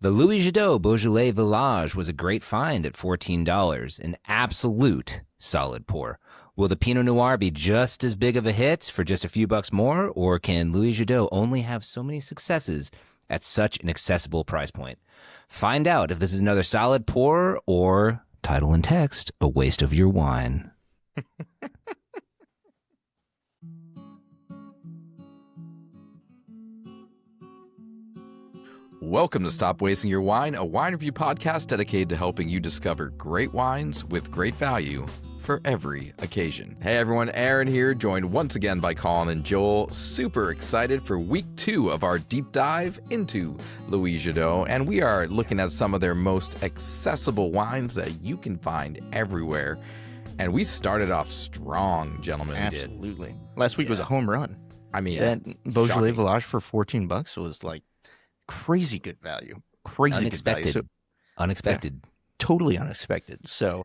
The Louis Jadot Beaujolais Village was a great find at $14, an absolute solid pour. Will the Pinot Noir be just as big of a hit for just a few bucks more, or can Louis Jadot only have so many successes at such an accessible price point? Find out if this is another solid pour or, title and text, a waste of your wine. Welcome to Stop Wasting Your Wine, a wine review podcast dedicated to helping you discover great wines with great value for every occasion. Hey everyone, Aaron here, joined once again by Colin and Joel. Super excited for week 2 of our deep dive into Louis Jadot, and we are looking at some of their most accessible wines that you can find everywhere. And we started off strong, gentlemen. Absolutely. Last week was a home run. I mean, that Beaujolais shocking. Village for $14 was like crazy good value. Crazy Unexpected. good value. So, Unexpected. yeah, totally unexpected. So,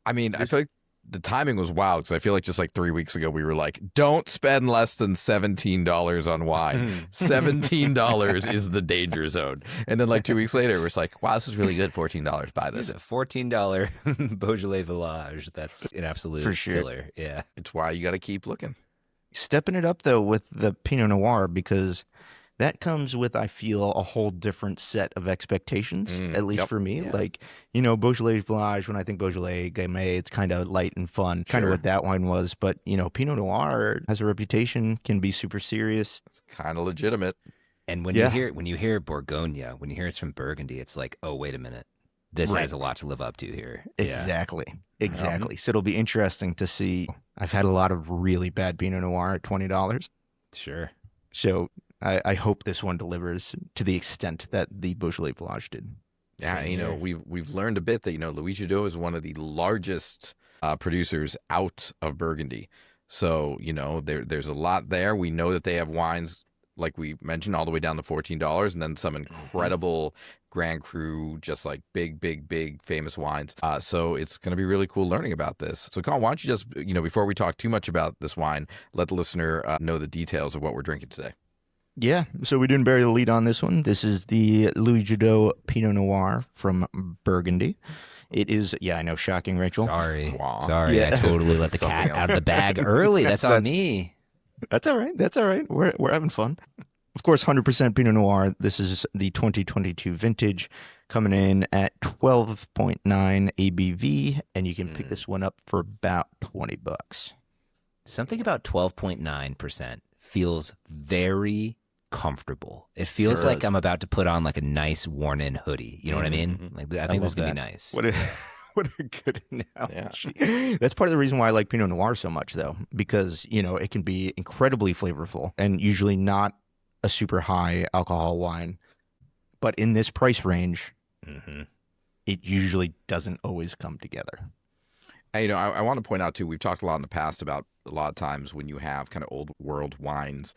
I mean, I feel like the timing was wild because I feel like just like 3 weeks ago we were like, don't spend less than $17 on wine. $17 is the danger zone. And then like 2 weeks later, we're like, wow, this is really good. $14. Buy this. It's a $14 Beaujolais Village. That's an absolute For sure. killer. Yeah. It's why you got to keep looking. stepping it up though with the Pinot Noir, because that comes with, I feel, a whole different set of expectations, at least for me. Yeah. Like, Beaujolais Village, when I think Beaujolais Gamay, it's kind of light and fun, kind of what that wine was. But, Pinot Noir has a reputation, can be super serious. It's kind of legitimate. And when you hear Bourgogne, when you hear it's from Burgundy, it's like, oh, wait a minute. This has a lot to live up to here. Exactly. So it'll be interesting to see. I've had a lot of really bad Pinot Noir at $20. Sure. So I hope this one delivers to the extent that the Beaujolais Village did. Yeah, we've learned a bit that, Louis Jadot is one of the largest producers out of Burgundy. So, there's a lot there. We know that they have wines, like we mentioned, all the way down to $14, and then some incredible Grand Cru, just like big famous wines. So it's going to be really cool learning about this. So Colin, why don't you just, before we talk too much about this wine, let the listener know the details of what we're drinking today. Yeah, so we didn't bury the lead on this one. This is the Louis Jadot Pinot Noir from Burgundy. It is, I know, shocking, Rachel. Sorry. Yeah. I totally let the cat out of the bag early. That's on me. That's all right. We're having fun. Of course, 100% Pinot Noir. This is the 2022 vintage, coming in at 12.9 ABV, and you can pick this one up for about $20. Something about 12.9% feels very comfortable. It feels like I'm about to put on like a nice worn-in hoodie. You know what I mean? Like I think this could be nice. What a good analogy. Yeah. That's part of the reason why I like Pinot Noir so much, though, because, it can be incredibly flavorful and usually not a super high alcohol wine. But in this price range, it usually doesn't always come together. Hey, I want to point out, too, we've talked a lot in the past about a lot of times when you have kind of old world wines,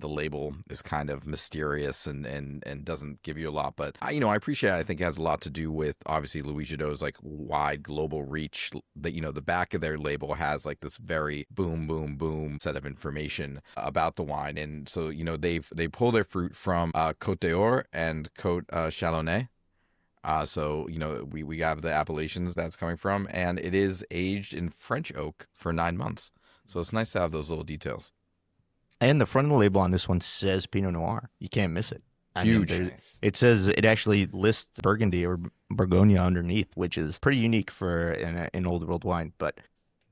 the label is kind of mysterious and doesn't give you a lot. But, I appreciate it. I think it has a lot to do with, obviously, Louis Jadot's like wide global reach. The back of their label has like this very boom set of information about the wine. And so, they pull their fruit from Côte d'Or and Côte Chalonnais. So, we have the appellations that's coming from, and it is aged in French oak for 9 months. So it's nice to have those little details. And the front of the label on this one says Pinot Noir. You can't miss it. Huge. It says, it actually lists Burgundy or Bourgogne underneath, which is pretty unique for an old world wine. But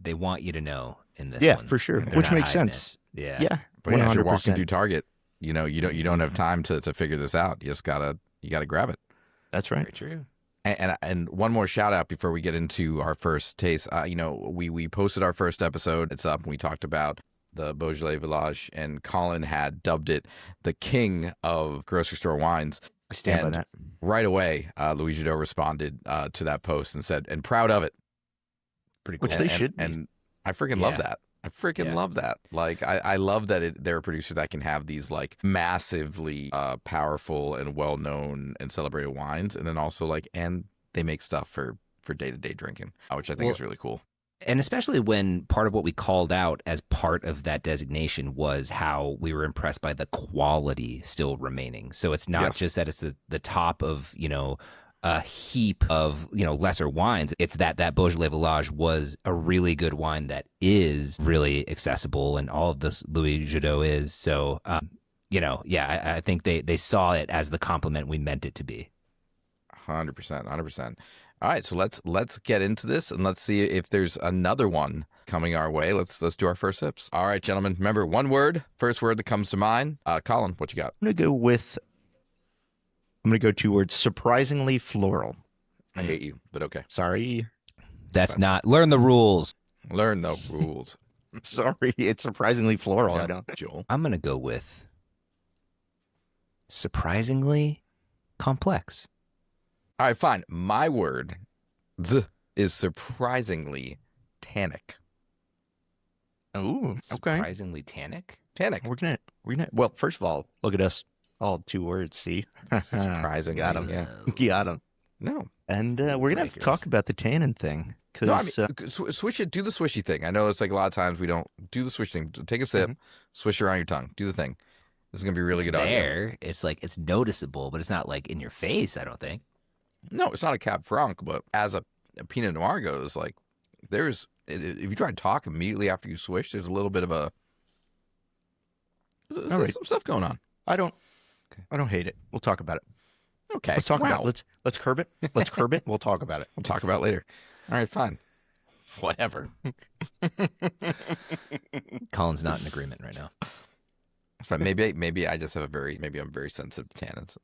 they want you to know in this one. Yeah, for sure. Which makes sense. Yeah. Yeah. But yeah, if you're walking through Target, you don't have time to figure this out. You just gotta grab it. That's right. Very true. And one more shout out before we get into our first taste. We posted our first episode. It's up, and we talked about the Beaujolais Village, and Colin had dubbed it the king of grocery store wines. I stand by that. Right away, Louis Jadot responded to that post and said, and proud of it. Pretty cool. Which they should be. And I freaking love that. I freaking love that. Like, I love that they're a producer that can have these like massively powerful and well-known and celebrated wines, and then also and they make stuff for day-to-day drinking, which I think is really cool. And especially when part of what we called out as part of that designation was how we were impressed by the quality still remaining. So it's not Yes. just that it's the top of, a heap of, lesser wines. It's that Beaujolais Village was a really good wine that is really accessible, and all of this Louis Jadot is. So, I think they saw it as the compliment we meant it to be. 100%, 100%. All right, so let's get into this, and let's see if there's another one coming our way. Let's do our first sips. All right, gentlemen. Remember, one word, first word that comes to mind. Colin, what you got? I'm gonna go 2 words. Surprisingly floral. I hate you, but okay. Sorry. That's not learn the rules. Learn the rules. Sorry, it's surprisingly floral. Yeah, I don't. Joel. I'm gonna go with surprisingly complex. All right, fine. My word is surprisingly tannic. Oh, okay. Surprisingly tannic. Tannic. We're gonna. Well, first of all, look at us. All 2 words. See, Surprisingly. got him. Yeah. Got him. No. And we're gonna have to talk about the tannin thing because No, I mean, swish it. Do the swishy thing. I know it's like a lot of times we don't do the swish thing. Take a sip, swish it around your tongue. Do the thing. This is gonna be really good audio. There, it's like it's noticeable, but it's not like in your face. I don't think. No, it's not a Cab Franc, but as a Pinot Noir goes, like if you try to talk immediately after you swish, there's a little bit of some stuff going on. I don't hate it. We'll talk about it. Okay, Let's talk about it. Let's curb it. Let's curb it. We'll talk about it. We'll talk about it later. All right, fine. Whatever. Colin's not in agreement right now. Fine. Maybe I just have maybe I'm very sensitive to tannins.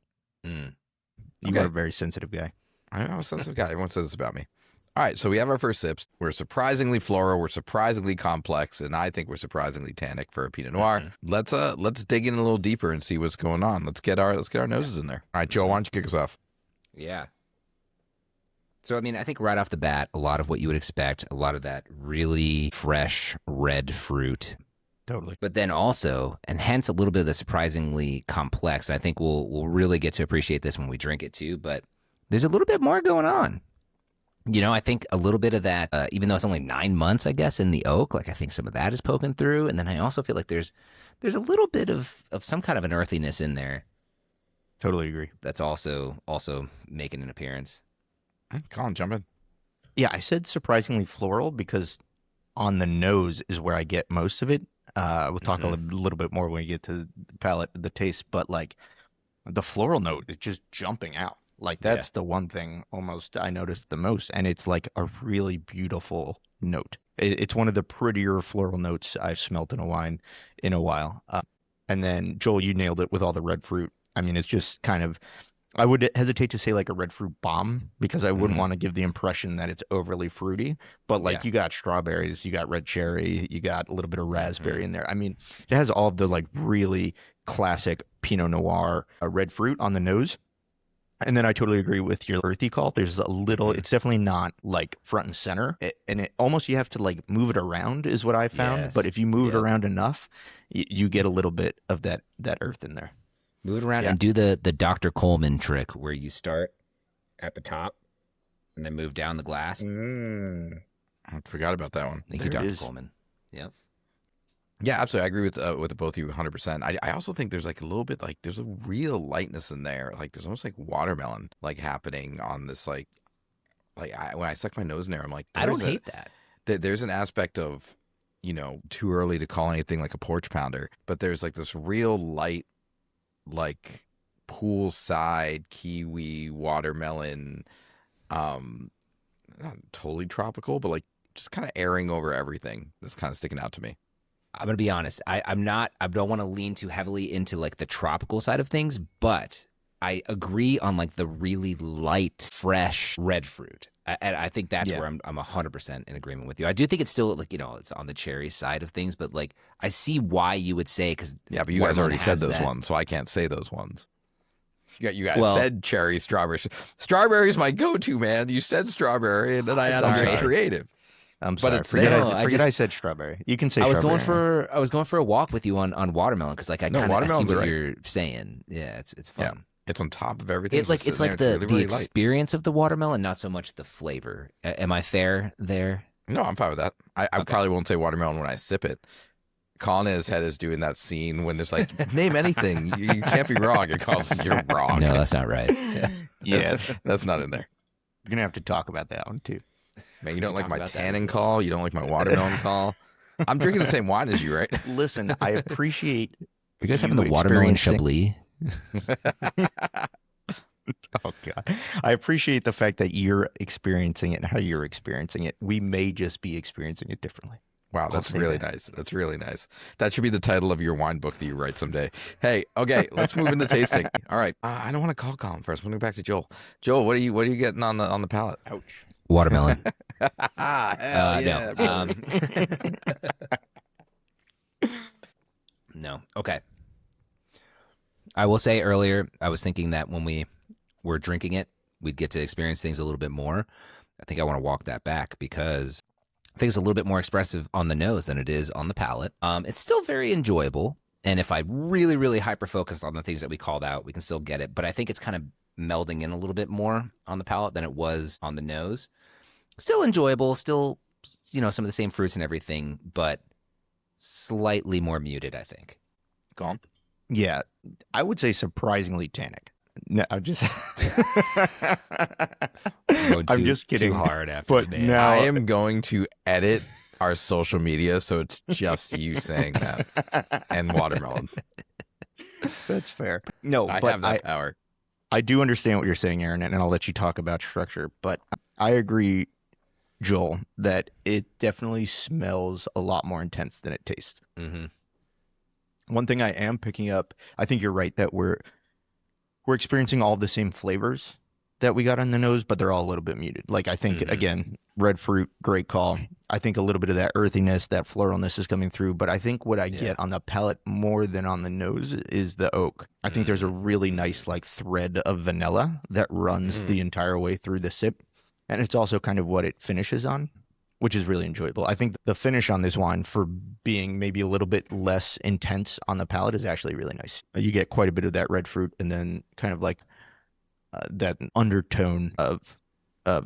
You are a very sensitive guy. I'm a sensitive guy. Everyone says this about me. All right, so we have our first sips. We're surprisingly floral. We're surprisingly complex, and I think we're surprisingly tannic for a Pinot Noir. Let's dig in a little deeper and see what's going on. Let's get our noses in there. All right, Joe, why don't you kick us off? Yeah. So, I mean, I think right off the bat, a lot of what you would expect, a lot of that really fresh red fruit. Totally. But then also, and hence a little bit of the surprisingly complex. I think we'll really get to appreciate this when we drink it too. But there's a little bit more going on. I think a little bit of that, even though it's only 9 months, I guess, in the oak, like I think some of that is poking through. And then I also feel like there's a little bit of some kind of an earthiness in there. Totally agree. That's also making an appearance. Colin, jump in. Yeah, I said surprisingly floral because on the nose is where I get most of it. We'll talk a little bit more when we get to the palate, the taste, but like the floral note is just jumping out. Like that's the one thing almost I noticed the most, and it's like a really beautiful note. It's one of the prettier floral notes I've smelt in a wine in a while. And then Joel, you nailed it with all the red fruit. I mean, it's just kind of, I would hesitate to say like a red fruit bomb because I wouldn't want to give the impression that it's overly fruity, but like you got strawberries, you got red cherry, you got a little bit of raspberry in there. I mean, it has all of the like really classic Pinot Noir red fruit on the nose. And then I totally agree with your earthy call. There's a little, it's definitely not like front and center. And it almost, you have to like move it around is what I found. Yes. But if you move it around enough, you get a little bit of that earth in there. Move it around and do the Dr. Coleman trick where you start at the top and then move down the glass. I forgot about that one. Thank you, Dr. Coleman. Yep. Yeah, absolutely. I agree with the both of you 100%. I also think there's like a little bit like there's a real lightness in there. Like there's almost like watermelon like happening on this like when I suck my nose in there, I'm like, I don't hate that. There's an aspect of, too early to call anything like a porch pounder, but there's like this real light, like poolside kiwi watermelon, not totally tropical, but like just kind of airing over everything. That's kind of sticking out to me. I'm going to be honest. I don't want to lean too heavily into like the tropical side of things, but I agree on like the really light, fresh red fruit. And I think that's where I'm 100% in agreement with you. I do think it's still like, it's on the cherry side of things, but like I see why you would say, because but you guys already said those ones, so I can't say those ones. You guys said cherry, strawberry. Strawberry is my go-to, man. You said strawberry, and then I had to be creative. I'm sorry. But forget I said strawberry. You can say strawberry. I was going for a walk with you on watermelon because like I kind of see what you're saying. Yeah, it's fun. Yeah. It's on top of everything. It's like the really, really experience of the watermelon, not so much the flavor. Am I fair there? No, I'm fine with that. I Okay. probably won't say watermelon when I sip it. Colin in his head is doing that scene when there's like, name anything. You can't be wrong. And Colin's like, you're wrong. No, that's not right. Yeah, That's not in there. you're gonna have to talk about that one too. Man, you don't like talk my about that tannin as well. call. You don't like my watermelon call. I'm drinking the same wine as you, right? Listen, I appreciate. You guys having you the watermelon experiencing- Chablis? Oh God, I appreciate the fact that you're experiencing it and how you're experiencing it. We may just be experiencing it differently. Wow, I'll that's say really that. nice. That's really nice. That should be the title of your wine book that you write someday. Hey, okay, let's move into tasting. All right, I don't want to call Colin first. I'm going to go back to Joel. Joel, what are you getting on the palate? Ouch. Watermelon. Hell yeah, No. bro. No. Okay. I will say earlier, I was thinking that when we were drinking it, we'd get to experience things a little bit more. I think I want to walk that back because I think it's a little bit more expressive on the nose than it is on the palate. It's still very enjoyable. And if I really, really hyper-focused on the things that we called out, we can still get it. But I think it's kind of melding in a little bit more on the palate than it was on the nose. Still enjoyable, still, some of the same fruits and everything, but slightly more muted, I think. Colin? Yeah, I would say surprisingly tannic. No, I'm just. Going I'm just kidding. Too hard after But the no. I am going to edit our social media so it's just you saying that and watermelon. That's fair. No, I but have that power. I do understand what you're saying, Aaron, and I'll let you talk about structure. But I agree, Joel, that it definitely smells a lot more intense than it tastes. Mm-hmm. One thing I am picking up, I think you're right that we're experiencing all the same flavors that we got on the nose, but they're all a little bit muted. Like I think again, red fruit, great call. I think a little bit of that earthiness, that floralness is coming through, but I think what I get on the palate more than on the nose is the oak. I think there's a really nice like thread of vanilla that runs the entire way through the sip, and it's also kind of what it finishes on, which is really enjoyable. I think the finish on this wine, for being maybe a little bit less intense on the palate, is actually really nice. You get quite a bit of that red fruit and then kind of like that undertone of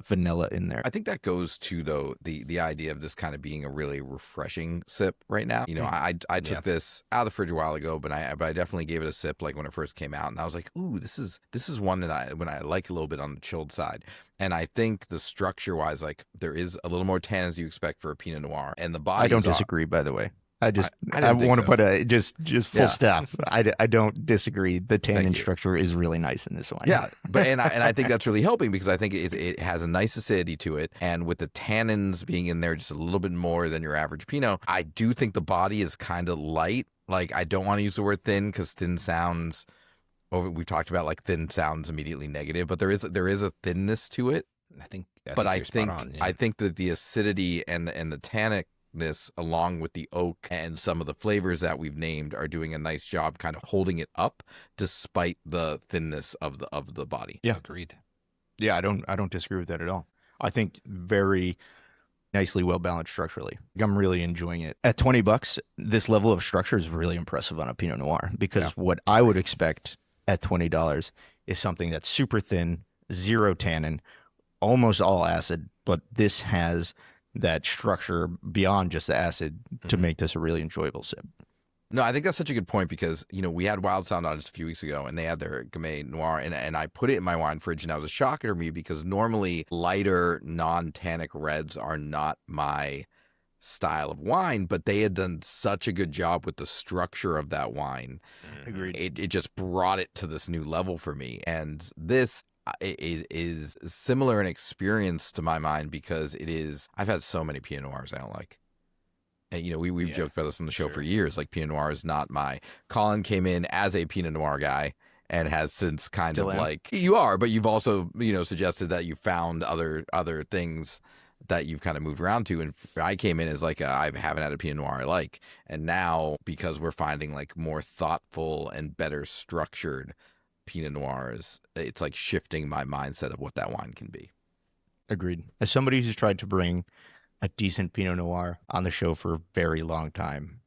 vanilla in there. I think that goes to, though, the idea of this kind of being a really refreshing sip right now. I took this out of the fridge a while ago, but I definitely gave it a sip like when it first came out, and I was like, ooh, this is one that I like a little bit on the chilled side. And I think the structure-wise, like there is a little more tan as you expect for a Pinot Noir, and the body. I don't disagree, by the way. I didn't think want to so. put a just full stop. I don't disagree. The tannin structure is really nice in this one. Yeah, but I think that's really helping because I think it has a nice acidity to it, and with the tannins being in there just a little bit more than your average Pinot, I do think the body is kind of light. Like I don't want to use the word thin because thin sounds. We've talked about like thin sounds immediately negative, but there is a thinness to it. I think that the acidity and the tannic this along with the oak and some of the flavors that we've named are doing a nice job kind of holding it up despite the thinness of the body. Yeah, agreed. Yeah, I don't disagree with that at all. I think very nicely well balanced structurally. I'm really enjoying it. At $20, this level of structure is really impressive on a Pinot Noir because what I would expect at $20 is something that's super thin, zero tannin, almost all acid, but this has that structure beyond just the acid to make this a really enjoyable sip. No, I think that's such a good point because, we had Wild Sound on just a few weeks ago and they had their Gamay Noir and I put it in my wine fridge and that was a shocker to me because normally lighter non-tannic reds are not my style of wine, but they had done such a good job with the structure of that wine. Agreed. It just brought it to this new level for me. And this is similar in experience to my mind because I've had so many Pinot Noirs I don't like. And, we've joked about this on the show for years. Like Pinot Noir is not Colin came in as a Pinot Noir guy and has since kind of like, you are, but you've also, suggested that you found other things that you've kind of moved around to. And I came in as like, I haven't had a Pinot Noir I like. And now because we're finding like more thoughtful and better structured Pinot Noirs, it's like shifting my mindset of what that wine can be. Agreed. As somebody who's tried to bring a decent Pinot Noir on the show for a very long time,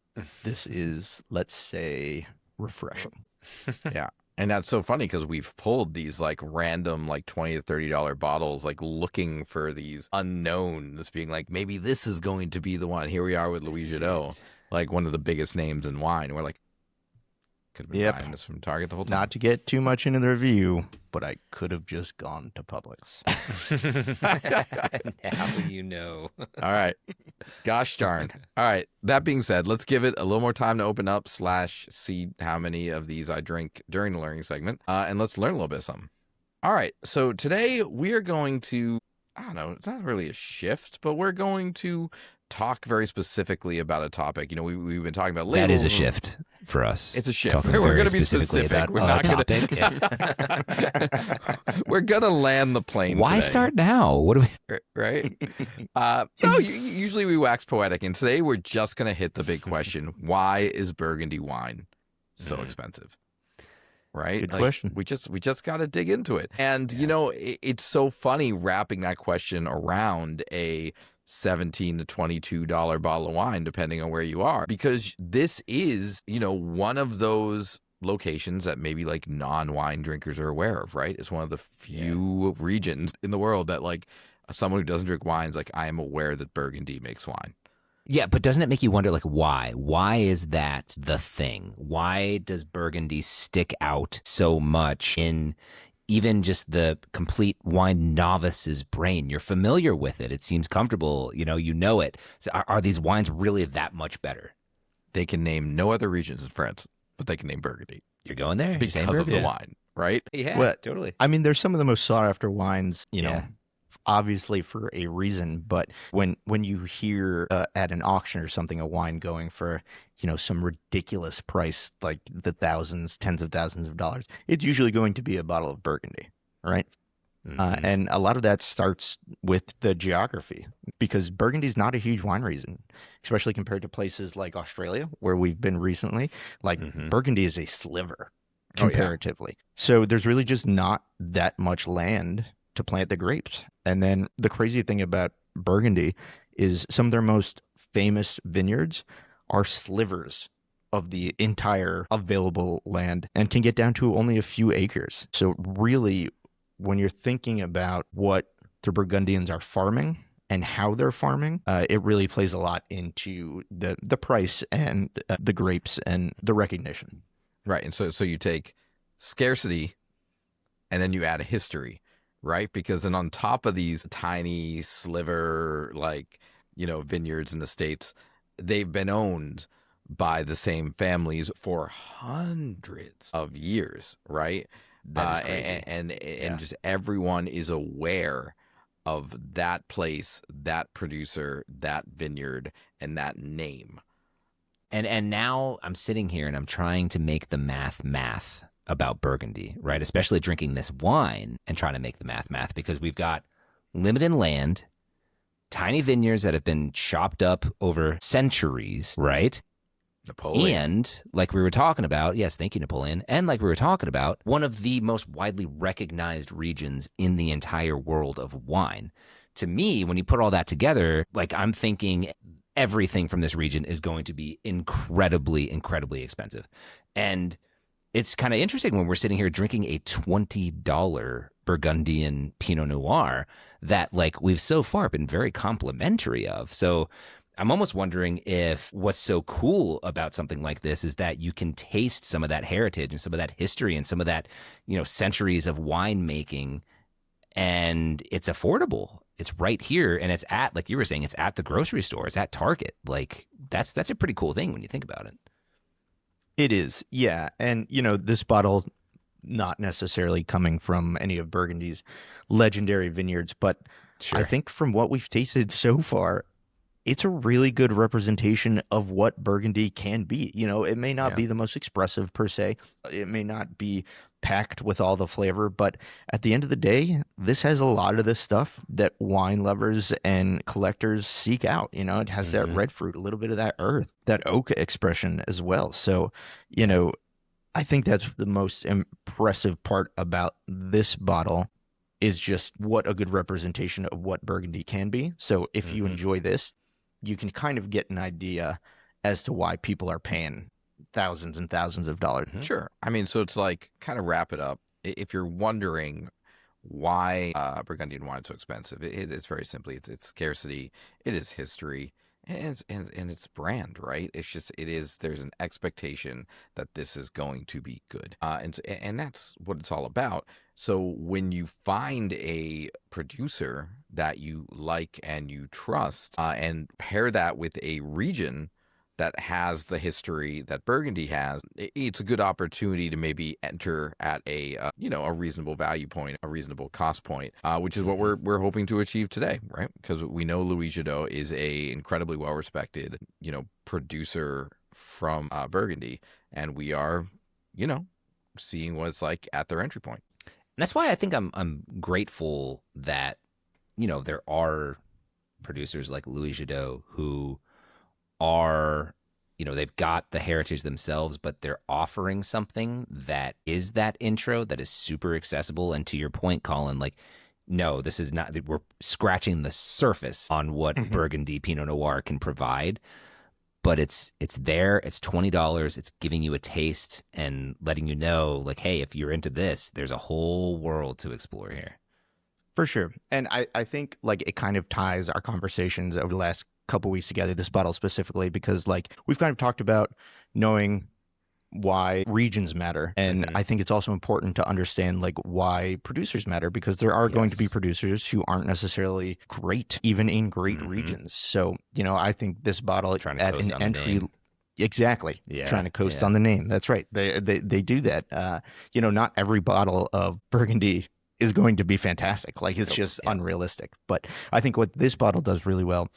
this is, let's say, refreshing. Yeah. And that's so funny because we've pulled these like random like $20 to $30 bottles, like looking for these unknowns, being like, maybe this is going to be the one. Here we are with Louis Jadot, like one of the biggest names in wine. We're like, could have been buying this from Target the whole time. Not to get too much into the review, but I could have just gone to Publix. Now you know. All right. Gosh darn. All right. That being said, let's give it a little more time to open up / see how many of these I drink during the learning segment. And let's learn a little bit of something. All right. So today we are going to, I don't know, it's not really a shift, but we're going to talk very specifically about a topic. You know, we've been talking about labels. That is a shift for us. It's a shift. We're going to be specific. We're not going to. We're going to land the plane. Why today. start now? What do we? Right? No. Usually we wax poetic, and today we're just going to hit the big question: why is Burgundy wine so expensive? Right? Good question. We just got to dig into it, and you know, it's so funny wrapping that question around a $17 to $22 bottle of wine, depending on where you are, because this is, you know, one of those locations that maybe like non-wine drinkers are aware of, right? It's one of the few regions in the world that like someone who doesn't drink wine is like, I am aware that Burgundy makes wine. Yeah, but doesn't it make you wonder, like, why? Why is that the thing? Why does Burgundy stick out so much in even just the complete wine novice's brain? You're familiar with it. It seems comfortable. You know it. So are these wines really that much better? They can name no other regions in France, but they can name Burgundy. You're going there? Because of the wine, right? Yeah, well, totally. I mean, there's some of the most sought after wines, you know, obviously for a reason, but when you hear at an auction or something a wine going for, you know, some ridiculous price, like the thousands, tens of thousands of dollars, it's usually going to be a bottle of Burgundy, right? And a lot of that starts with the geography, because Burgundy is not a huge wine region, especially compared to places like Australia, where we've been recently. Like Burgundy is a sliver comparatively. So there's really just not that much land to plant the grapes. And then the crazy thing about Burgundy is some of their most famous vineyards are slivers of the entire available land and can get down to only a few acres. So really, when you're thinking about what the Burgundians are farming and how they're farming, it really plays a lot into the price and the grapes and the recognition. Right. And so you take scarcity and then you add a history, right? Because then on top of these tiny sliver, like, you know, vineyards in the States, they've been owned by the same families for hundreds of years, right? That is crazy. And just everyone is aware of that place, that producer, that vineyard, and that name. And now I'm sitting here and I'm trying to make the math about Burgundy, right? Especially drinking this wine and trying to make the math, because we've got limited land, tiny vineyards that have been chopped up over centuries, right? Napoleon. And like we were talking about, yes, thank you, Napoleon. And like we were talking about, one of the most widely recognized regions in the entire world of wine. To me, when you put all that together, like I'm thinking everything from this region is going to be incredibly, incredibly expensive. And it's kind of interesting when we're sitting here drinking a $20 Burgundian Pinot Noir that like we've so far been very complimentary of. So I'm almost wondering if what's so cool about something like this is that you can taste some of that heritage and some of that history and some of that, you know, centuries of winemaking, and it's affordable. It's right here, and it's at, like you were saying, it's at the grocery store. It's at Target. Like that's a pretty cool thing when you think about it. It is, yeah. And, you know, this bottle, not necessarily coming from any of Burgundy's legendary vineyards, but I think from what we've tasted so far, it's a really good representation of what Burgundy can be. You know, it may not be the most expressive per se. It may not be packed with all the flavor, but at the end of the day, this has a lot of the stuff that wine lovers and collectors seek out. You know, it has that red fruit, a little bit of that earth, that oak expression as well. So, you know, I think that's the most impressive part about this bottle, is just what a good representation of what Burgundy can be. So if you enjoy this, you can kind of get an idea as to why people are paying thousands and thousands of dollars. Mm-hmm. Sure. I mean, so it's like, kind of wrap it up. If you're wondering why Burgundian wine is so expensive, it's very simply, it's scarcity, it is history, and it's brand, right? It's just, there's an expectation that this is going to be good. And that's what it's all about. So when you find a producer that you like and you trust, and pair that with a region that has the history that Burgundy has, it's a good opportunity to maybe enter at a reasonable value point, a reasonable cost point, which is what we're hoping to achieve today, right? Because we know Louis Jadot is a incredibly well respected, producer from Burgundy, and we are, seeing what it's like at their entry point. And that's why I think I'm grateful that, there are producers like Louis Jadot who are, they've got the heritage themselves, but they're offering something that is that intro that is super accessible. And to your point, Colin, like, no, this is not, we're scratching the surface on what Burgundy Pinot Noir can provide, but it's there. It's $20. It's giving you a taste and letting you know, like, hey, if you're into this, there's a whole world to explore here. For sure. And I think like it kind of ties our conversations over the last couple weeks together, this bottle specifically, because like we've kind of talked about knowing why regions matter. And I think it's also important to understand like why producers matter, because there are going to be producers who aren't necessarily great, even in great regions. So, I think this bottle Trying to at coast an on the entry name. Exactly. Yeah, Trying to coast on the name. That's right. They do that. Not every bottle of Burgundy is going to be fantastic. Like it's just unrealistic. But I think what this bottle does really well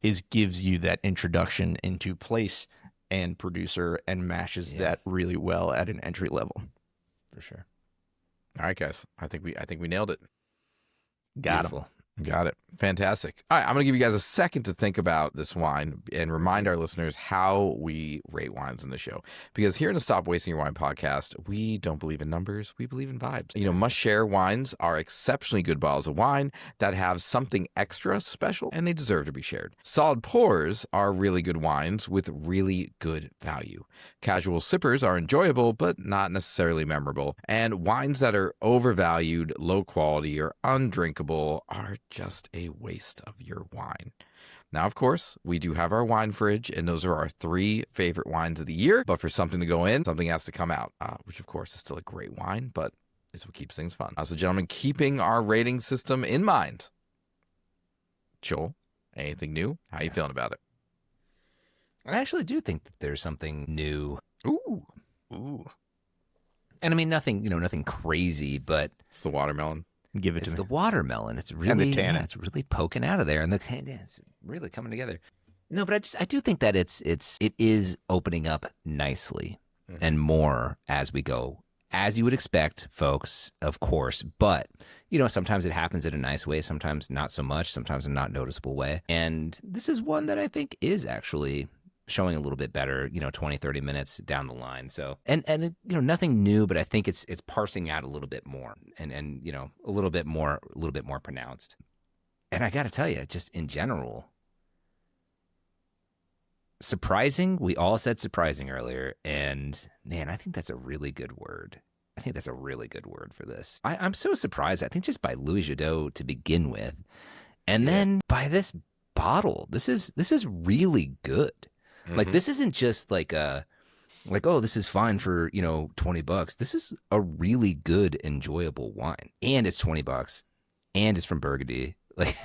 is gives you that introduction into place and producer and mashes that really well at an entry level. For sure. All right, guys. I think we nailed it. Got it. Fantastic. All right, I'm going to give you guys a second to think about this wine and remind our listeners how we rate wines on the show. Because here in the Stop Wasting Your Wine podcast, we don't believe in numbers. We believe in vibes. Must-share wines are exceptionally good bottles of wine that have something extra special, and they deserve to be shared. Solid pours are really good wines with really good value. Casual sippers are enjoyable, but not necessarily memorable. And wines that are overvalued, low quality, or undrinkable are just a waste of your wine. Now, of course, we do have our wine fridge, and those are our 3 favorite wines of the year. But for something to go in, something has to come out, which, of course, is still a great wine, but it's what keeps things fun. So, gentlemen, keeping our rating system in mind, Joel, anything new? How are you feeling about it? I actually do think that there's something new. Ooh. And I mean, nothing crazy, but It's the watermelon. Give it it's to the me. watermelon. It's really, And the tannin. it's really poking out of there, and the tannin, it's really coming together. No, but I do think that it is opening up nicely and more as we go, as you would expect, folks, of course. But sometimes it happens in a nice way, sometimes not so much, sometimes in a not noticeable way. And this is one that I think is actually showing a little bit better, 20, 30 minutes down the line. So, and nothing new, but I think it's parsing out a little bit more and a little bit more pronounced. And I got to tell you, just in general, surprising. We all said surprising earlier. And man, I think that's a really good word. I think that's a really good word for this. I'm so surprised. I think just by Louis Jadot to begin with, and then by this bottle, this is really good. Like, this isn't just like oh, this is fine for, $20. This is a really good, enjoyable wine. And it's $20 and it's from Burgundy. Like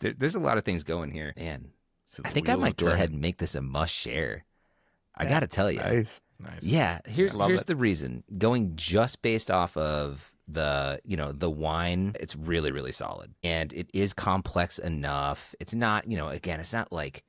there's a lot of things going here. Man, So I think I might go ahead and make this a must share. I got to tell you. Nice. Yeah. Here's it. the reason. Going just based off of the wine, it's really, really solid. And it is complex enough. It's not, again, it's not like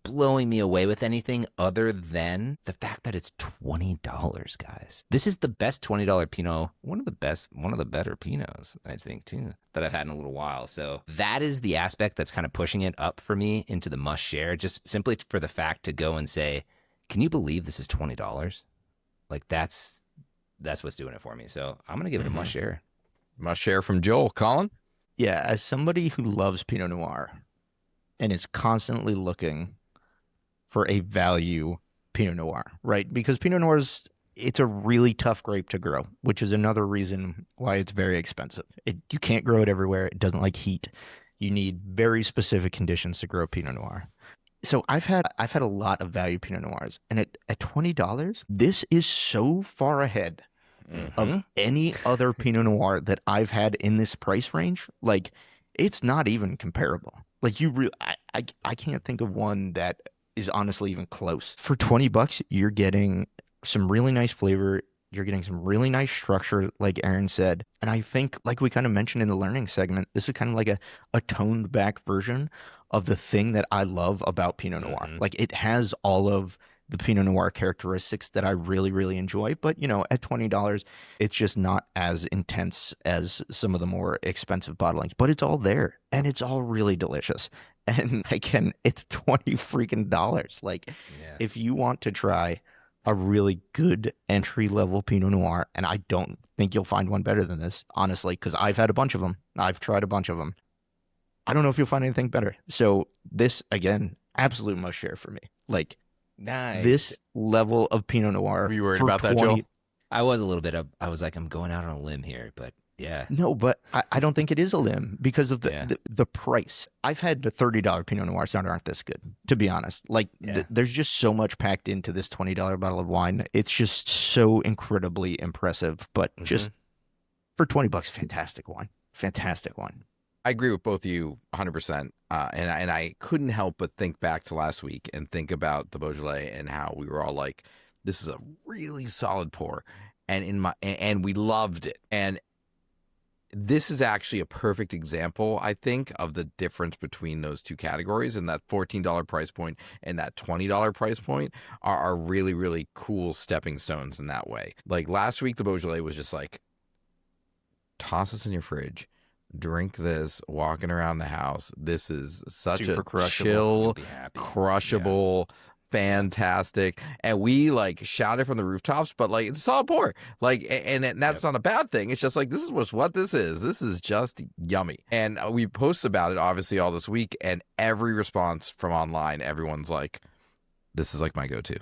blowing me away with anything other than the fact that it's $20, guys. This is the best $20 Pinot, one of the better Pinots, I think, too, that I've had in a little while. So that is the aspect that's kind of pushing it up for me into the must share, just simply for the fact to go and say, can you believe this is $20? Like that's what's doing it for me. So I'm going to give it a must share. Must share from Joel. Colin? Yeah, as somebody who loves Pinot Noir and is constantly looking for a value Pinot Noir, right? Because Pinot Noir it's a really tough grape to grow, which is another reason why it's very expensive. You can't grow it everywhere. It doesn't like heat. You need very specific conditions to grow Pinot Noir. So I've had a lot of value Pinot Noirs, and at $20, this is so far ahead of any other Pinot Noir that I've had in this price range. Like, it's not even comparable. Like, I can't think of one that is honestly even close. For $20, you're getting some really nice flavor. You're getting some really nice structure, like Aaron said. And I think, like we kind of mentioned in the learning segment, this is kind of like a toned back version of the thing that I love about Pinot Noir. Like, it has all of the Pinot Noir characteristics that I really, really enjoy. But, at $20, it's just not as intense as some of the more expensive bottlings. But it's all there, and it's all really delicious. And again, it's $20 freaking dollars. Like, if you want to try a really good entry-level Pinot Noir, and I don't think you'll find one better than this, honestly, because I've had a bunch of them. I've tried a bunch of them. I don't know if you'll find anything better. So this, again, absolute must-share for me. Like, nice. This level of Pinot Noir. Were you worried about that, Joel? I was a little bit. I was like, I'm going out on a limb here, but yeah. No, but I don't think it is a limb because of the price. I've had the $30 Pinot Noirs that aren't this good, to be honest. Like, there's just so much packed into this $20 bottle of wine. It's just so incredibly impressive. But just for $20, fantastic wine. Fantastic wine. I agree with both of you 100%. And I couldn't help but think back to last week and think about the Beaujolais and how we were all like, this is a really solid pour. And we loved it. And this is actually a perfect example, I think, of the difference between those two categories, and that $14 price point and that $20 price point are really, really cool stepping stones in that way. Like last week, the Beaujolais was just like, toss this in your fridge, drink this, walking around the house. This is such Super a crushable. chill, crushable, fantastic. And we like shouted from the rooftops, but like it's a solid pour. Like, and that's not a bad thing. It's just like, this is what this is. This is just yummy. And we post about it obviously all this week, and every response from online, everyone's like, this is like my go-to.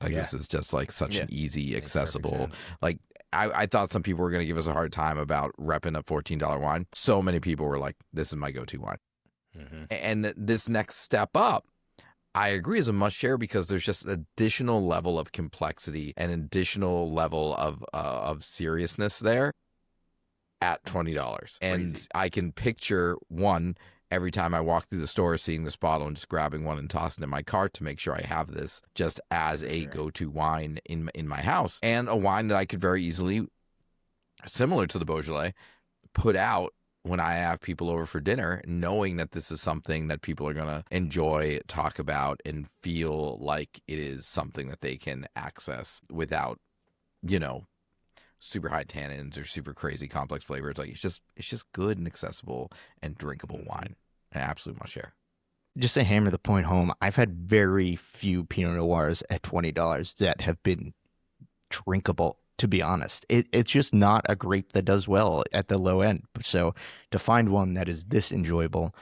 Like, this is just like such an easy, accessible, like, I thought some people were going to give us a hard time about repping a $14 wine. So many people were like, this is my go-to wine. And this next step up, I agree, is a must share because there's just an additional level of complexity and additional level of seriousness there at $20. And I can picture one every time I walk through the store, seeing this bottle and just grabbing one and tossing it in my cart to make sure I have this just as a go-to wine in my house, and a wine that I could very easily, similar to the Beaujolais, put out when I have people over for dinner, knowing that this is something that people are going to enjoy, talk about, and feel like it is something that they can access without, super high tannins or super crazy complex flavors. Like, it's just good and accessible and drinkable wine. An absolute must share. Just to hammer the point home, I've had very few Pinot Noirs at $20 that have been drinkable, to be honest. It's just not a grape that does well at the low end. So to find one that is this enjoyable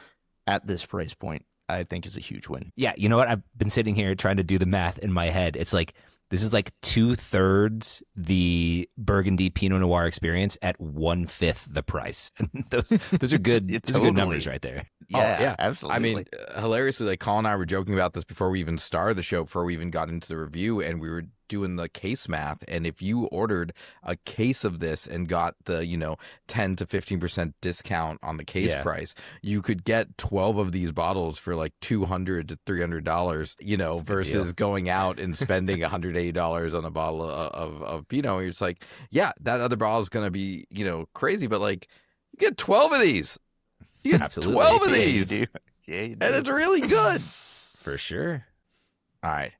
at this price point, I think is a huge win. Yeah, you know what? I've been sitting here trying to do the math in my head. It's like, this is like 2/3 the Burgundy Pinot Noir experience at 1/5 the price. those are good. Those are good numbers right there. Yeah, absolutely. I mean, hilariously, like Colin and I were joking about this before we even started the show, before we even got into the review, and we were doing the case math. And if you ordered a case of this and got the 10 to 15% discount on the case price, you could get 12 of these bottles for like $200 to $300. Versus going out and spending $180 on a bottle of Pinot. You're just like, yeah, that other bottle is going to be crazy, but like, you get 12 of these. You get Absolutely. 12 of these. Yeah, you do. And it's really good. For sure. All right.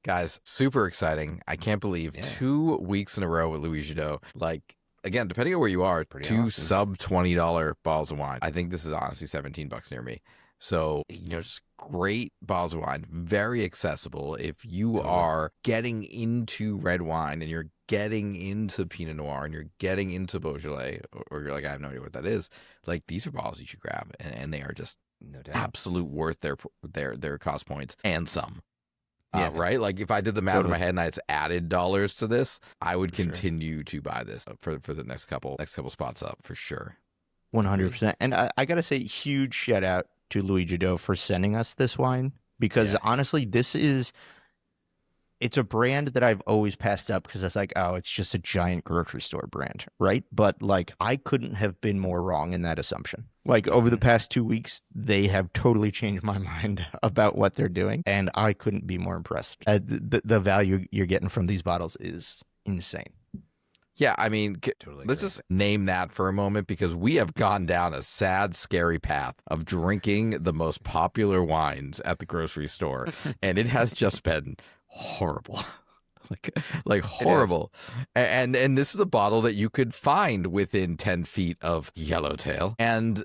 Guys, super exciting. I can't believe 2 weeks in a row with Louis Jadot. Like, again, depending on where you are, two awesome. sub $20 bottles of wine. I think this is honestly $17 near me. So, just great bottles of wine, very accessible. If you are getting into red wine and you're getting into Pinot Noir and you're getting into Beaujolais, or you're like, I have no idea what that is, like, these are bottles you should grab, and they are just No doubt. absolute worth their cost points and some. right? Like if I did the math in my head and I added dollars to this, I would continue to buy this for the next couple spots up for sure. 100%. And I got to say, huge shout out to Louis Jadot for sending us this wine, because honestly, it's a brand that I've always passed up because it's like, oh, it's just a giant grocery store brand, right? But like, I couldn't have been more wrong in that assumption. Like over the past 2 weeks, they have totally changed my mind about what they're doing, and I couldn't be more impressed. The value you're getting from these bottles is insane. Yeah, I mean, let's just name that for a moment, because we have gone down a sad, scary path of drinking the most popular wines at the grocery store, and it has just been horrible. like horrible. And this is a bottle that you could find within 10 feet of Yellowtail, and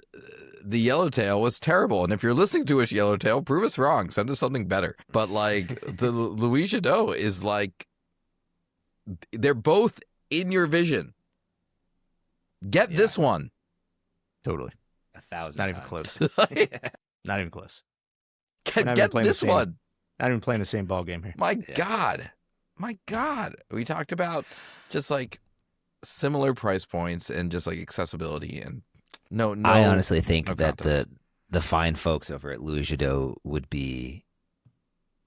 the Yellowtail was terrible. And if you're listening to us, Yellowtail, prove us wrong, send us something better. But like the Louis Jadot is like, they're both in your vision. Get this one. Totally. 1,000 Not even times. close. Not even close. Get this one. Not even playing the same ball game here. My God. We talked about just like similar price points and just like accessibility and no. I honestly think that contest. the fine folks over at Louis Jadot would be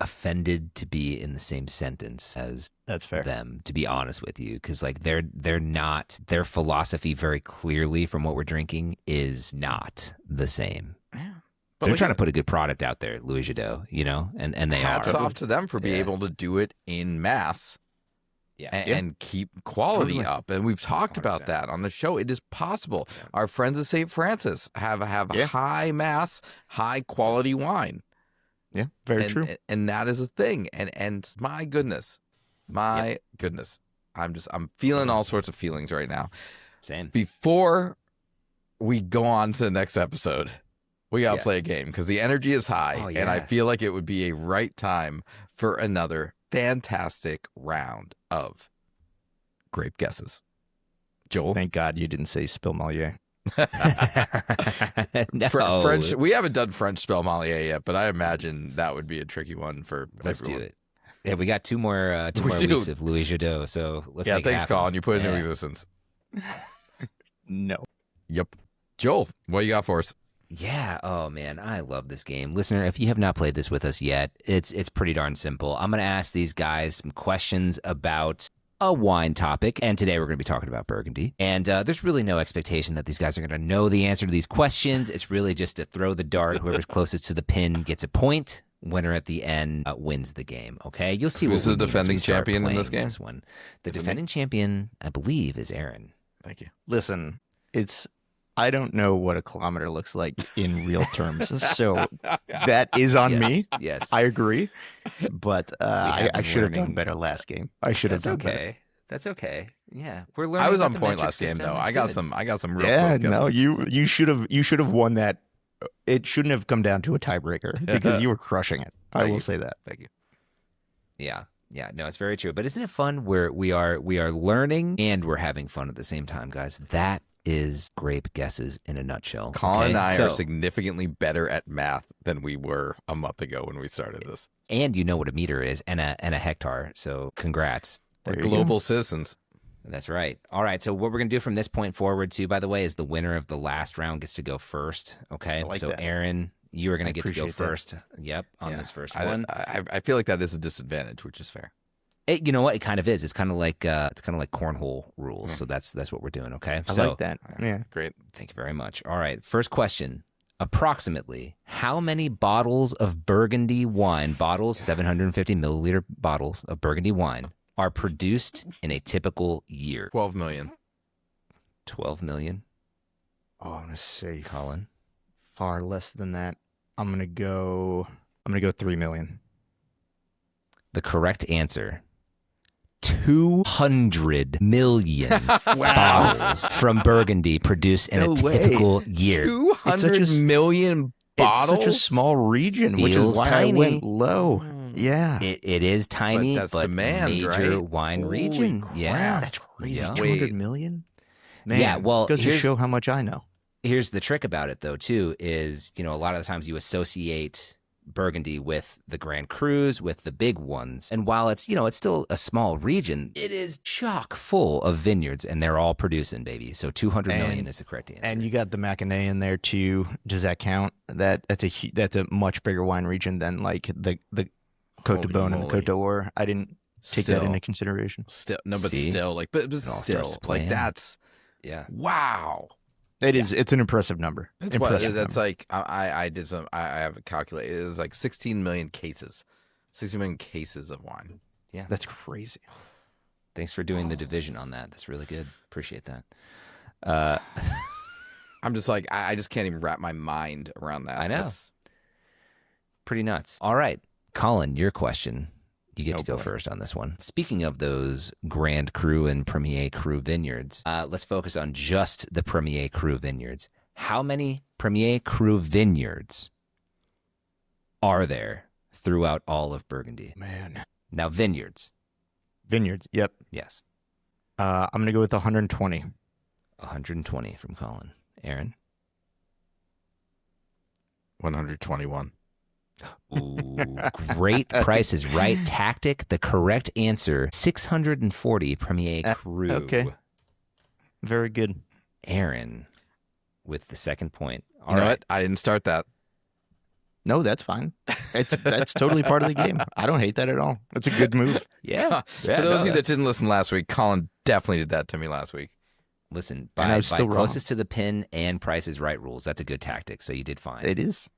offended to be in the same sentence as That's fair. them, to be honest with you, because like they're not, their philosophy very clearly from what we're drinking is not the same. Yeah. But they're trying to put a good product out there, Louis Jadot, you know, and they hats are. off to them for being able to do it in mass. And keep quality up. And we've talked 100%. about that on the show. It is possible. Yeah. Our friends at St. Francis have high mass, high quality wine. Yeah, very true. And that is a thing. And my goodness, I'm feeling all sorts of feelings right now. Same. Before we go on to the next episode, we got to play a game because the energy is high. Oh, yeah. And I feel like it would be a right time for another fantastic round of Grape Guesses. Joel? Thank God you didn't say Spilmalier. No. French. We haven't done French Spilmalier yet, but I imagine that would be a tricky one for Let's everyone. do it. Yeah, we got two more weeks of Louis Jadot, so let's make it thanks, happen. Colin. You put it into existence. No. Yep. Joel, what you got for us? Yeah. Oh man, I love this game. Listener, if you have not played this with us yet, it's pretty darn simple. I'm going to ask these guys some questions about a wine topic, and today we're going to be talking about Burgundy. And there's really no expectation that these guys are going to know the answer to these questions. It's really just to throw the dart. Whoever's closest to the pin gets a point. Winner at the end wins the game. Okay, you'll see. Who's what the defending champion in this game? This one, the defending champion, I believe, is Aaron. Thank you. Listen, I don't know what a kilometer looks like in real terms, so that is on me. Yes, I agree, but I should have done better last game. I should have done better. That's okay. Yeah, we're learning. I was about on the point metric last game system. though. It's I got good. some real Yeah, close no, guesses. you should have won that. It shouldn't have come down to a tiebreaker because you were crushing it. I will say that. Thank you. Yeah. No, it's very true. But isn't it fun where we are learning and we're having fun at the same time, guys? That is Grape Guesses in a nutshell. Colin and I are significantly better at math than we were a month ago when we started this. And you know what a meter is and a hectare. So congrats. We're global citizens. That's right. All right. So what we're going to do from this point forward, too, by the way, is the winner of the last round gets to go first. Okay. Like so that. Aaron, you are going to get to go appreciate first. That. Yep. On this first one. I feel like that is a disadvantage, which is fair. You know what? It kind of is. It's kind of like cornhole rules. So that's what we're doing. Okay. I like that. Yeah. Great. Thank you very much. All right. First question. Approximately how many bottles of Burgundy wine, 750 milliliter bottles of Burgundy wine, are produced in a typical year? 12 million. 12 million. Oh, I'm gonna say Colin. far less than that. I'm gonna go 3 million. The correct answer. 200 million bottles from Burgundy produced in a typical year. 200 million bottles? It's such a small region, which is why tiny. I went low. Yeah. It is tiny, But that's but demand, major right? wine Holy region. crap. Yeah. That's crazy. Yeah. 200 million? Man, Yeah, well, goes to here's- show how much I know. Here's the trick about it, though, too, is, a lot of the times you associate Burgundy with the Grand Crus, with the big ones. And while it's, it's still a small region, it is chock full of vineyards, and they're all producing, baby. So 200 million is the correct answer. And you got the Mackinac in there too. Does that count? That's a much bigger wine region than like the Côte de Beaune and the Côte d'Or. I didn't take that into consideration. Still, like that's wow. It is. It's an impressive number. Like I did some. I have it calculated. It was like 16 million cases, 16 million cases of wine. Yeah, that's crazy. Thanks for doing the division on that. That's really good. Appreciate that. I'm just like I just can't even wrap my mind around that. I know. Pretty nuts. All right, Colin, your question. You get to go first on this one. Speaking of those Grand Cru and Premier Cru vineyards, let's focus on just the Premier Cru vineyards. How many Premier Cru vineyards are there throughout all of Burgundy? Man. Now, vineyards. Vineyards, yep. Yes. I'm going to go with 120. 120 from Colin. Aaron? 121. Ooh, great Price is Right tactic. The correct answer, 640 Premier Cru. Okay. Very good. Aaron with the second point. You know what? I didn't start that. No, that's fine. That's totally part of the game. I don't hate that at all. It's a good move. Yeah. For those of you that didn't listen last week, Colin definitely did that to me last week. Listen, by closest to the pin and Price is Right rules, that's a good tactic. So you did fine. It is.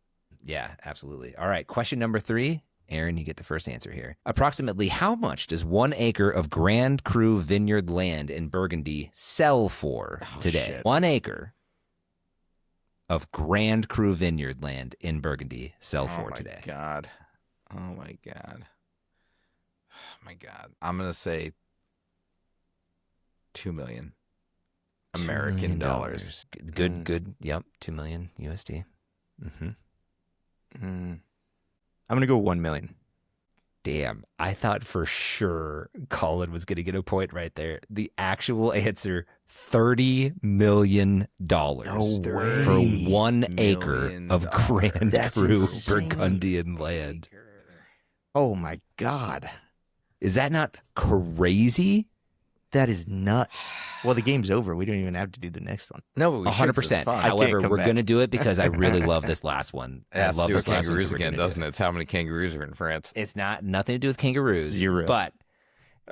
Yeah, absolutely. All right, question number 3. Aaron, you get the first answer here. Approximately how much does 1 acre of Grand Cru vineyard land in Burgundy sell for today? Shit. 1 acre of Grand Cru vineyard land in Burgundy sell for today? Oh, my God. Oh, my God. I'm going to say 2 million American dollars. Good. Yep, 2 million USD. Mm-hmm. I'm going to go 1 million. Damn, I thought for sure Colin was going to get a point right there. The actual answer, $30 million for 1 acre of Grand Cru Burgundian land. Oh my God. Is that not crazy? That is nuts. Well, the game's over. We don't even have to do the next one. No, but we 100%. However, we're going to do it because I really love this last one. I love this last kangaroos one, again, doesn't it? It's how many kangaroos are in France. It's nothing to do with kangaroos. 0. But,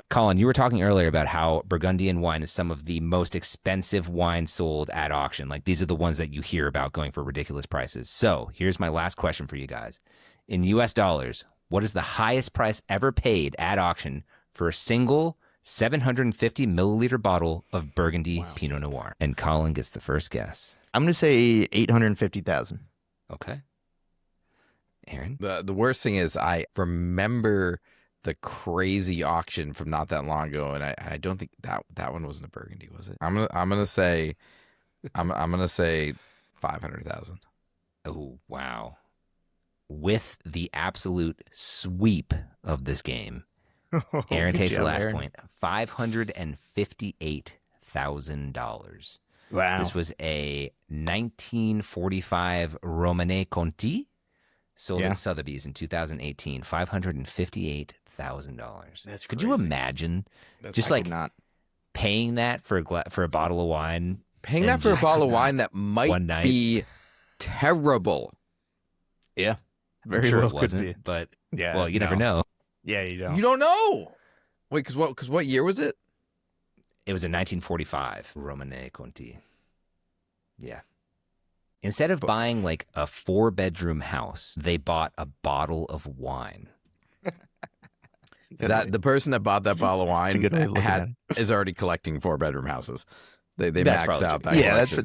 Colin, you were talking earlier about how Burgundian wine is some of the most expensive wine sold at auction. Like, these are the ones that you hear about going for ridiculous prices. So, here's my last question for you guys. In U.S. dollars, what is the highest price ever paid at auction for a single 750 milliliter bottle of Burgundy Pinot Noir? And Colin gets the first guess. I'm going to say 850,000. Okay. Aaron? The worst thing is I remember the crazy auction from not that long ago, and I don't think that one wasn't a Burgundy, was it? I'm gonna say 500,000. Oh, wow. With the absolute sweep of this game, Aaron takes the last point. $558,000. Wow. This was a 1945 Romanée Conti sold at Sotheby's in 2018. $558,000. That's Could you imagine paying that for a bottle of wine? Paying that for a bottle of wine that might be terrible. Yeah. Very sure well it wasn't, could be. But you never know. Yeah, you don't. You don't know. Wait, because what year was it? It was a 1945 Romanée Conti. Yeah. Instead of buying like a 4-bedroom house, they bought a bottle of wine. The person that bought that bottle of wine is already collecting 4-bedroom houses. They maxed out that. Yeah, that's a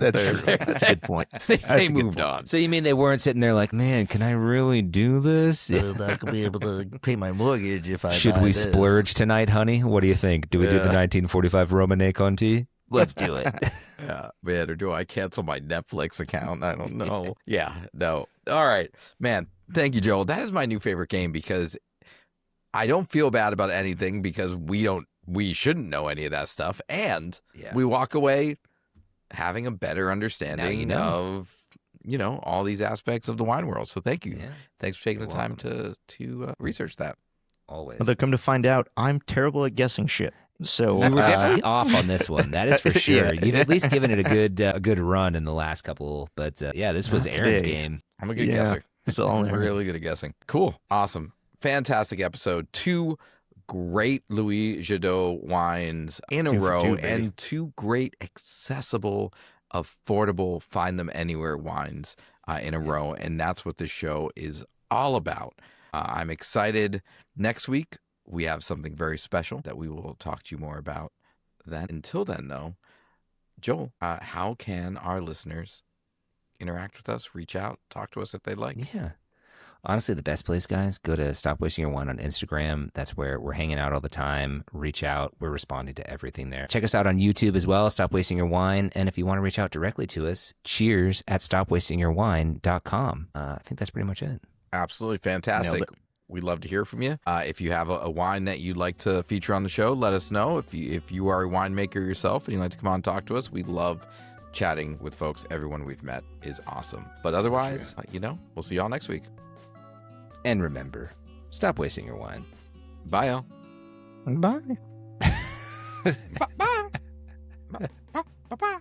good point. They moved on. So you mean they weren't sitting there like, man, can I really do this? I'm not gonna be able to pay my mortgage if I should we splurge tonight, honey? What do you think? Do we do the 1945 Romanée Conti? Let's do it. Yeah, man, or do I cancel my Netflix account? I don't know. Yeah, no. All right, man. Thank you, Joel. That is my new favorite game because I don't feel bad about anything because we shouldn't know any of that stuff. And we walk away having a better understanding of, all these aspects of the wine world. So thank you. Yeah. Thanks for taking You're the time to research that. Always. Although come to find out, I'm terrible at guessing shit. So You were definitely off on this one. That is for sure. Yeah. You've at least given it a good run in the last couple. But this was Not Aaron's today. game. I'm a good Yeah. guesser. It's all I'm really good at guessing. Cool. Awesome. Fantastic episode. 2 great Louis Jadot wines in a 2 for row 2, baby. and 2 great accessible, affordable, find them anywhere wines in a row. And that's what this show is all about. I'm excited. Next week, we have something very special that we will talk to you more about then. Until then, though, Joel, how can our listeners interact with us, reach out, talk to us if they'd like? Yeah. Honestly, the best place, guys, go to Stop Wasting Your Wine on Instagram. That's where we're hanging out all the time. Reach out. We're responding to everything there. Check us out on YouTube as well, Stop Wasting Your Wine. And if you want to reach out directly to us, cheers at stopwastingyourwine.com. I think that's pretty much it. Absolutely fantastic. We'd love to hear from you. If you have a wine that you'd like to feature on the show, let us know. If you are a winemaker yourself and you'd like to come on and talk to us, we'd love chatting with folks. Everyone we've met is awesome. But otherwise, we'll see y'all next week. And remember, stop wasting your wine. Bye, y'all. Bye. Bye. Bye. Bye. Bye.